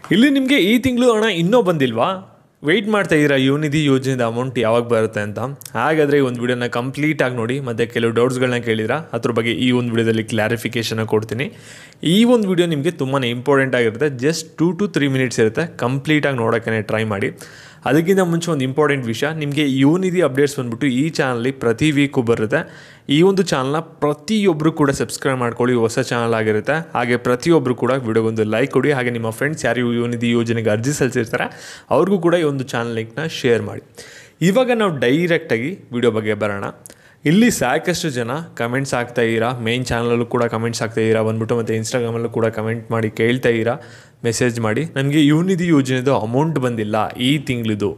ಇಲ್ಲಿ ನಿಮಗೆ ಈ ತಿಂಗಳು ಹಣ ಇನ್ನೂ ಬಂದಿಲ್ವಾ? ವೆಯ್ಟ್ ಮಾಡ್ತಾ ಇದ್ದೀರಾ ಯುವನಿಧಿ ಯೋಜನೆದ ಅಮೌಂಟ್ ಯಾವಾಗ ಬರುತ್ತೆ ಅಂತ? ಹಾಗಾದರೆ ಈ ಒಂದು ವಿಡಿಯೋನ ಕಂಪ್ಲೀಟಾಗಿ ನೋಡಿ, ಮತ್ತು ಕೆಲವು ಡೌಟ್ಸ್ಗಳನ್ನ ಕೇಳಿದ್ರಾ ಅದ್ರ ಬಗ್ಗೆ ಈ ಒಂದು ವಿಡಿಯೋದಲ್ಲಿ ಕ್ಲಾರಿಫಿಕೇಷನ್ ಕೊಡ್ತೀನಿ. ಈ ಒಂದು ವಿಡಿಯೋ ನಿಮಗೆ ತುಂಬಾ ಇಂಪಾರ್ಟೆಂಟ್ ಆಗಿರುತ್ತೆ. ಜಸ್ಟ್ 2 to 3 ಮಿನಿಟ್ಸ್ ಇರುತ್ತೆ. ಕಂಪ್ಲೀಟಾಗಿ ನೋಡೋಕ್ಕೆ ಟ್ರೈ ಮಾಡಿ. ಅದಕ್ಕಿಂತ ಮುಂಚೆ ಒಂದು ಇಂಪಾರ್ಟೆಂಟ್ ವಿಷಯ, ನಿಮಗೆ ಯುವನಿಧಿ ಅಪ್ಡೇಟ್ಸ್ ಬಂದುಬಿಟ್ಟು ಈ ಚಾನಲ್ಲಿ ಪ್ರತಿ ವೀಕು ಬರುತ್ತೆ. ಈ ಒಂದು ಚಾನಲ್ನ ಪ್ರತಿಯೊಬ್ಬರು ಕೂಡ ಸಬ್ಸ್ಕ್ರೈಬ್ ಮಾಡ್ಕೊಳ್ಳಿ, ಹೊಸ ಚಾನಲ್ ಆಗಿರುತ್ತೆ. ಹಾಗೆ ಪ್ರತಿಯೊಬ್ಬರು ಕೂಡ ವಿಡಿಯೋಗೊಂದು ಲೈಕ್ ಕೊಡಿ. ಹಾಗೆ ನಿಮ್ಮ ಫ್ರೆಂಡ್ಸ್ ಯಾರು ಯುವನಿಧಿ ಯೋಜನೆಗೆ ಅರ್ಜಿ ಸಲ್ಲಿಸಿರ್ತಾರೆ ಅವ್ರಿಗೂ ಕೂಡ ಈ ಒಂದು ಚಾನಲ್ ಲಿಂಕ್ನ ಶೇರ್ ಮಾಡಿ. ಇವಾಗ ನಾವು ಡೈರೆಕ್ಟಾಗಿ ವಿಡಿಯೋ ಬಗ್ಗೆ ಬರೋಣ. ಇಲ್ಲಿ ಸಾಕಷ್ಟು ಜನ ಕಮೆಂಟ್ಸ್ ಆಗ್ತಾ ಇದ್ದೀರಾ, ಮೇನ್ ಚಾನಲಲ್ಲೂ ಕೂಡ ಕಮೆಂಟ್ಸ್ ಆಗ್ತಾ ಇದ್ದೀರಾ ಬಂದ್ಬಿಟ್ಟು, ಮತ್ತು ಇನ್ಸ್ಟಾಗ್ರಾಮಲ್ಲೂ ಕೂಡ ಕಮೆಂಟ್ ಮಾಡಿ ಕೇಳ್ತಾ ಇದ್ದೀರಾ, ಮೆಸೇಜ್ ಮಾಡಿ ನಮಗೆ ಯುವನಿಧಿ ಯೋಜನೆದು ಅಮೌಂಟ್ ಬಂದಿಲ್ಲ ಈ ತಿಂಗಳಿದು,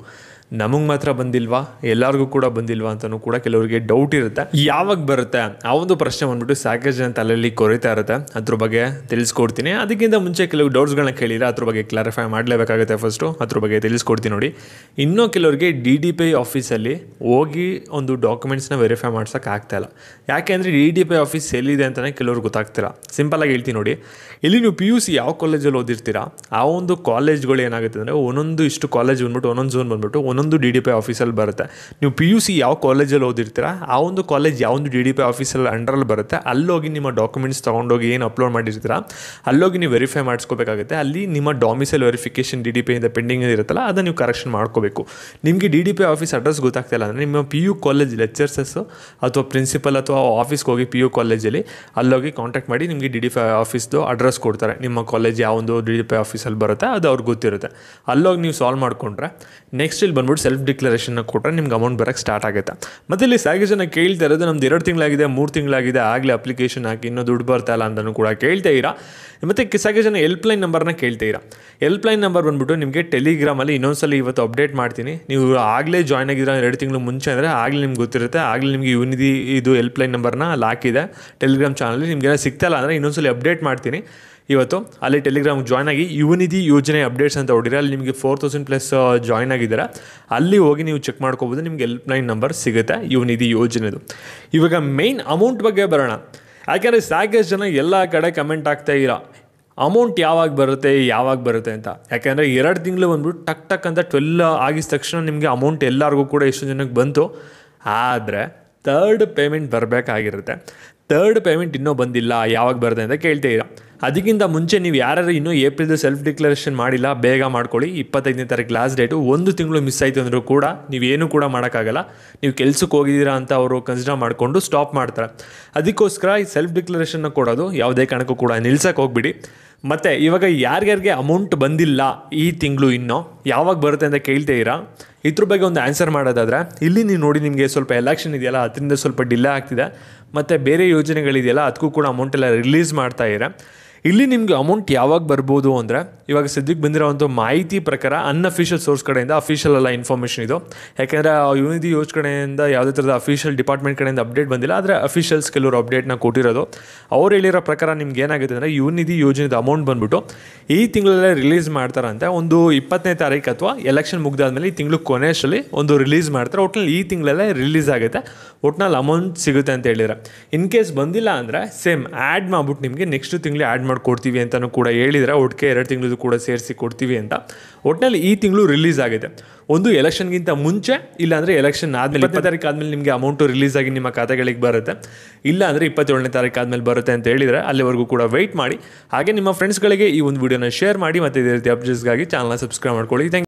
ನಮಗೆ ಮಾತ್ರ ಬಂದಿಲ್ವಾ, ಎಲ್ಲರಿಗೂ ಕೂಡ ಬಂದಿಲ್ವಾ ಅಂತಲೂ ಕೂಡ ಕೆಲವರಿಗೆ ಡೌಟ್ ಇರುತ್ತೆ. ಯಾವಾಗ ಬರುತ್ತೆ ಆ ಒಂದು ಪ್ರಶ್ನೆ ಬಂದ್ಬಿಟ್ಟು ಸಾಕಷ್ಟು ಜನ ತಲೆಯಲ್ಲಿ ಕೊರಿತಾ ಇರುತ್ತೆ. ಅದ್ರ ಬಗ್ಗೆ ತಿಳಿಸ್ಕೊಡ್ತೀನಿ. ಅದಕ್ಕಿಂತ ಮುಂಚೆ ಕೆಲವು ಡೌಟ್ಸ್ಗಳನ್ನ ಕೇಳಿದ್ರೆ ಅದ್ರ ಬಗ್ಗೆ ಕ್ಲಾರಿಫೈ ಮಾಡಲೇಬೇಕಾಗುತ್ತೆ. ಫಸ್ಟು ಅದ್ರ ಬಗ್ಗೆ ತಿಳಿಸ್ಕೊಡ್ತೀನಿ ನೋಡಿ. ಇನ್ನೂ ಕೆಲವರಿಗೆ DDPI ಆಫೀಸಲ್ಲಿ ಹೋಗಿ ಒಂದು ಡಾಕ್ಯುಮೆಂಟ್ಸ್ನ ವೆರಿಫೈ ಮಾಡ್ಸೋಕೆ ಆಗ್ತಾಯಿಲ್ಲ. ಯಾಕೆ ಅಂದರೆ DDPI ಆಫೀಸ್ ಎಲ್ಲಿದೆ ಅಂತಲೇ ಕೆಲವ್ರಿಗೆ ಗೊತ್ತಾಗ್ತಿಲ್ಲ. ಸಿಂಪಲಾಗಿ ಹೇಳ್ತೀನಿ ನೋಡಿ. ಇಲ್ಲಿ ನೀವು PUC ಯಾವ ಕಾಲೇಜಲ್ಲಿ ಓದಿರ್ತೀರಾ ಆ ಒಂದು ಕಾಲೇಜ್ಗಳು ಏನಾಗುತ್ತೆ ಅಂದರೆ ಒಂದೊಂದು ಇಷ್ಟು ಕಾಲೇಜ್ ಬಂದ್ಬಿಟ್ಟು ಒಂದೊಂದು ಝೋನ್ ಬಂದ್ಬಿಟ್ಟು ಒಂದೊಂದು DDPI ಆಫೀಸಲ್ಲಿ ಬರುತ್ತೆ. ನೀವು PUC ಯಾವ ಕಾಲೇಜಲ್ಲಿ ಓದಿರ್ತೀರಾ ಆ ಒಂದು ಕಾಲೇಜ್ ಯಾವೊಂದು DDPI ಆಫೀಸಲ್ಲಿ ಅಂಡರಲ್ಲಿ ಬರುತ್ತೆ, ಅಲ್ಲೋಗಿ ನಿಮ್ಮ ಡಾಕ್ಯುಮೆಂಟ್ಸ್ ತೊಗೊಂಡೋಗಿ ಏನು ಅಪ್ಲೋಡ್ ಮಾಡಿರ್ತೀರಾ ಅಲ್ಲೋಗಿ ನೀವು ವೆರಿಫೈ ಮಾಡಿಸ್ಕೋಬೇಕಾಗುತ್ತೆ. ಅಲ್ಲಿ ನಿಮ್ಮ ಡೊಮಿಸೈಲ್ ವೆರಿಫಿಕೇಷನ್ DDPI ಇಂದ ಪೆಂಡಿಂಗ್ ಇರುತ್ತಲ್ಲ ಅದನ್ನು ನೀವು ಕರೆಕ್ಷನ್ ಮಾಡ್ಕೋಬೇಕು. ನಿಮಗೆ DDPI ಆಫೀಸ್ ಅಡ್ರೆಸ್ ಗೊತ್ತಾಗ್ತಿಲ್ಲ ಅಂದರೆ ನಿಮ್ಮ PU ಕಾಲೇಜ್ ಲೆಕ್ಚರ್ಸಸ್ಸು ಅಥವಾ ಪ್ರಿನ್ಸಿಪಲ್ ಅಥವಾ ಆಫೀಸ್ಗೆ ಹೋಗಿ PU ಕಾಲೇಜಲ್ಲಿ ಅಲ್ಲೋಗಿ ಕಾಂಟ್ಯಾಕ್ಟ್ ಮಾಡಿ ನಿಮಗೆ DDPI ಆಫೀಸ್ದು ಅಡ್ರೆಸ್ ಕೊಡ್ತಾರೆ. ನಿಮ್ಮ ಕಾಲೇಜ್ ಯಾವೊಂದು DDPI ಆಫೀಸಲ್ಲಿ ಬರುತ್ತೆ ಅದು ಅವ್ರಿಗೆ ಗೊತ್ತಿರುತ್ತೆ. ಅಲ್ಲೋಗಿ ನೀವು ಸಾಲ್ವ್ ಮಾಡಿಕೊಂಡ್ರೆ ನೆಕ್ಸ್ಟ್ ಇಲ್ಲಿ ಬಂದ್ಬಿಟ್ಟು ಸೆಲ್ಫ್ ಡಿಕ್ಲರೇಷನ್ನ ಕೊಟ್ಟರೆ ನಿಮ್ಗೆ ಅಮೌಂಟ್ ಬರೋಕ್ಕೆ ಸ್ಟಾರ್ಟ್ ಆಗುತ್ತೆ. ಮತ್ತು ಇಲ್ಲಿ ಸಾಕಷ್ಟು ಜನ ಕೇಳ್ತಾ ಇರೋದು ನಮ್ದು 2 ತಿಂಗಳಾಗಿದೆ 3 ತಿಂಗಳಾಗಿದೆ ಆಗಲೇ ಅಪ್ಲಿಕೇಶನ್ ಹಾಕಿ ಇನ್ನೂ ದುಡ್ಡು ಬರ್ತಾ ಇಲ್ಲ ಅಂತಲೂ ಕೂಡ ಕೇಳ್ತಾ ಇರಾ. ಮತ್ತು ಸಾಕಷ್ಟು ಜನ ಹೆಲ್ಪ್ಲೈನ್ ನಂಬರ್ನ ಕೇಳ್ತಾ ಇರಾ. ಹೆಲ್ಪ್ಲೈನ್ ನಂಬರ್ ಬಂದ್ಬಿಟ್ಟು ನಿಮಗೆ ಟೆಲಿಗ್ರಾಮಲ್ಲಿ ಇನ್ನೊಂದ್ಸಲ ಇವತ್ತು ಅಪ್ಡೇಟ್ ಮಾಡ್ತೀನಿ. ನೀವು ಆಗಲೇ ಜಾಯ್ನ್ ಆಗಿರೋ 2 ತಿಂಗಳು ಮುಂಚೆ ಅಂದರೆ ಆಗಲೇ ನಿಮ್ಗೆ ಗೊತ್ತಿರುತ್ತೆ. ಆಗಲೇ ನಿಮಗೆ ಯುವನಿಧಿ ಇದು ಹೆಲ್ಪ್ಲೈನ್ ನಂಬರ್ನ ಅಲ್ಲಿ ಹಾಕಿದೆ ಟೆಲಿಗ್ರಾಮ್ ಚಾನಲಲ್ಲಿ. ನಿಮಗೆಲ್ಲ ಸಿಗ್ತಾಯಿಲ್ಲ ಅಂದರೆ ಇನ್ನೊಂದ್ಸಲ ಅಪ್ಡೇಟ್ ಮಾಡ್ತೀನಿ ಇವತ್ತು. ಅಲ್ಲಿ ಟೆಲಿಗ್ರಾಮ್ಗೆ ಜಾಯ್ನ್ ಆಗಿ ಯುವನಿಧಿ ಯೋಜನೆ ಅಪ್ಡೇಟ್ಸ್ ಅಂತ ಹೊಡಿರಿ. ಅಲ್ಲಿ ನಿಮಗೆ 4000+ ಜಾಯ್ನ್ ಆಗಿದ್ದಾರೆ. ಅಲ್ಲಿ ಹೋಗಿ ನೀವು ಚೆಕ್ ಮಾಡ್ಕೋಬೋದು, ನಿಮಗೆ ಹೆಲ್ಪ್ಲೈನ್ ನಂಬರ್ ಸಿಗುತ್ತೆ ಯುವನಿಧಿ ಯೋಜನೆದು. ಇವಾಗ ಮೇಯ್ನ್ ಅಮೌಂಟ್ ಬಗ್ಗೆ ಬರೋಣ. ಯಾಕೆಂದರೆ ಸಾಕಷ್ಟು ಜನ ಎಲ್ಲ ಕಡೆ ಕಮೆಂಟ್ ಆಗ್ತಾ ಇರೋ ಅಮೌಂಟ್ ಯಾವಾಗ ಬರುತ್ತೆ ಅಂತ. ಯಾಕೆಂದರೆ 2 ತಿಂಗಳು ಬಂದ್ಬಿಟ್ಟು ಟಕ್ ಅಂತ 12 ಆಗಿದ ತಕ್ಷಣ ನಿಮಗೆ ಅಮೌಂಟ್ ಎಲ್ಲರಿಗೂ ಕೂಡ ಎಷ್ಟು ಜನಕ್ಕೆ ಬಂತು. ಆದರೆ 3rd ಪೇಮೆಂಟ್ ಬರಬೇಕಾಗಿರುತ್ತೆ. 3rd ಪೇಮೆಂಟ್ ಇನ್ನೂ ಬಂದಿಲ್ಲ, ಯಾವಾಗ ಬರುತ್ತೆ ಅಂತ ಕೇಳ್ತಾ ಇರಾ. ಅದಕ್ಕಿಂತ ಮುಂಚೆ ನೀವು ಯಾರು ಇನ್ನೂ ಏಪ್ರಿಲ್ದು ಸೆಲ್ಫ್ ಡಿಕ್ಲರೇಷನ್ ಮಾಡಿಲ್ಲ ಬೇಗ ಮಾಡ್ಕೊಳ್ಳಿ. 25ನೇ ತಾರೀಕು ಲಾಸ್ಟ್ ಡೇಟು. 1 ತಿಂಗಳು ಮಿಸ್ ಆಯಿತು ಅಂದರೂ ಕೂಡ ನೀವೇನು ಕೂಡ ಮಾಡೋಕ್ಕಾಗಲ್ಲ. ನೀವು ಕೆಲಸಕ್ಕೆ ಹೋಗಿದ್ದೀರಾ ಅಂತ ಅವರು ಕನ್ಸಿಡರ್ ಮಾಡಿಕೊಂಡು ಸ್ಟಾಪ್ ಮಾಡ್ತಾರೆ. ಅದಕ್ಕೋಸ್ಕರ ಈ ಸೆಲ್ಫ್ ಡಿಕ್ಲರೇಷನ್ನ ಕೊಡೋದು ಯಾವುದೇ ಕಾರಣಕ್ಕೂ ಕೂಡ ನಿಲ್ಸಕ್ಕೆ ಹೋಗ್ಬಿಡಿ. ಮತ್ತು ಇವಾಗ ಯಾರ್ಯಾರಿಗೆ ಅಮೌಂಟ್ ಬಂದಿಲ್ಲ ಈ ತಿಂಗಳು ಇನ್ನೂ ಯಾವಾಗ ಬರುತ್ತೆ ಅಂತ ಕೇಳ್ತಾ ಇರಾ. ಇದ್ರ ಬಗ್ಗೆ ಒಂದು ಆನ್ಸರ್ ಮಾಡೋದಾದರೆ ಇಲ್ಲಿ ನೀವು ನೋಡಿ, ನಿಮಗೆ ಸ್ವಲ್ಪ ಎಲೆಕ್ಷನ್ ಇದೆಯಲ್ಲ ಅದರಿಂದ ಸ್ವಲ್ಪ ಡಿಲೇ ಆಗ್ತಿದೆ. ಮತ್ತು ಬೇರೆ ಯೋಜನೆಗಳಿದೆಯಲ್ಲ ಅದಕ್ಕೂ ಕೂಡ ಅಮೌಂಟೆಲ್ಲ ರಿಲೀಸ್ ಮಾಡ್ತಾ ಇದ್ದಾರೆ. ಇಲ್ಲಿ ನಿಮಗೆ ಅಮೌಂಟ್ ಯಾವಾಗ ಬರ್ಬೋದು ಅಂದರೆ ಇವಾಗ ಸದ್ಯಕ್ಕೆ ಬಂದಿರೋವಂಥ ಮಾಹಿತಿ ಪ್ರಕಾರ ಅನ್ಅಫಿಷಿಯಲ್ ಸೋರ್ಸ್ ಕಡೆಯಿಂದ, ಅಫಿಷಿಯಲ್ ಅಲ್ಲ ಇನ್ಫಾರ್ಮೇಷನ್ ಇದು. ಯಾಕೆಂದರೆ ಯುವನಿಧಿ ಯೋಜನೆ ಕಡೆಯಿಂದ ಯಾವುದೇ ಥರದ ಅಫಿಷಿಯಲ್ ಡಿಪಾರ್ಟ್ಮೆಂಟ್ ಕಡೆಯಿಂದ ಅಪ್ಡೇಟ್ ಬಂದಿಲ್ಲ. ಆದರೆ ಅಫಿಷಿಯಲ್ಸ್ ಕೆಲವರು ಅಪ್ಡೇಟ್ನ ಕೊಟ್ಟಿರೋದು. ಅವ್ರು ಹೇಳಿರೋ ಪ್ರಕಾರ ನಿಮ್ಗೆ ಏನಾಗುತ್ತೆ ಅಂದರೆ ಯುವನಿಧಿ ಯೋಜನೆದ ಅಮೌಂಟ್ ಬಂದ್ಬಿಟ್ಟು ಈ ತಿಂಗಳಲ್ಲೇ ರಿಲೀಸ್ ಮಾಡ್ತಾರಂತೆ. ಒಂದು 20ನೇ ತಾರೀಕು ಅಥವಾ ಎಲೆಕ್ಷನ್ ಮುಗಿದಾದ್ಮೇಲೆ ಈ ತಿಂಗಳು ಕೊನೆಯಲ್ಲಿ ಒಂದು ರಿಲೀಸ್ ಮಾಡ್ತಾರೆ. ಒಟ್ಟಿನಲ್ಲಿ ಈ ತಿಂಗಳಲ್ಲೇ ರಿಲೀಸ್ ಆಗುತ್ತೆ. ಒಟ್ಟಿನಲ್ಲಿ ಅಮೌಂಟ್ ಸಿಗುತ್ತೆ ಅಂತ ಹೇಳಿದ್ರೆ. ಇನ್ ಕೇಸ್ ಬಂದಿಲ್ಲ ಅಂದರೆ ಸೇಮ್ ಆ್ಯಡ್ ಮಾಡ್ಬಿಟ್ಟು ನಿಮಗೆ ನೆಕ್ಸ್ಟ್ ತಿಂಗಳು ಆ್ಯಡ್ ಮಾಡಿಕೊಡ್ತೀವಿ ಅಂತಲೂ ಕೂಡ ಹೇಳಿದರೆ. ಒಟ್ಟಿಗೆ 2 ತಿಂಗಳದ್ದು ಕೂಡ ಸೇರಿಸಿ ಕೊಡ್ತೀವಿ ಅಂತ. ಒಟ್ಟಿನಲ್ಲಿ ಈ ತಿಂಗಳು ರಿಲೀಸ್ ಆಗಿದೆ. ಒಂದು ಎಲೆಕ್ಷನ್ಗಿಂತ ಮುಂಚೆ, ಇಲ್ಲಾಂದರೆ ಎಲೆಕ್ಷನ್ ಆದಮೇಲೆ 20 ತಾರೀಕು ಆದಮೇಲೆ ನಿಮಗೆ ಅಮೌಂಟು ರಿಲೀಸ್ ಆಗಿ ನಿಮ್ಮ ಖಾತೆಗಳಿಗೆ ಬರುತ್ತೆ. ಇಲ್ಲ ಅಂದರೆ 27ನೇ ತಾರೀಕು ಆದಮೇಲೆ ಬರುತ್ತೆ ಅಂತ ಹೇಳಿದರೆ ಅಲ್ಲಿವರೆಗೂ ಕೂಡ ವೆಯ್ಟ್ ಮಾಡಿ. ಹಾಗೆ ನಿಮ್ಮ ಫ್ರೆಂಡ್ಸ್ಗಳಿಗೆ ಈ ಒಂದು ವಿಡಿಯೋನ ಶೇರ್ ಮಾಡಿ. ಮತ್ತು ಇದೇ ರೀತಿ ಅಪ್ಡೇಟ್ಸ್ಗಾಗಿ ಚಾನಲ್ನ ಸಬ್ಸ್ಕ್ರೈಬ್ ಮಾಡ್ಕೊಳ್ಳಿ.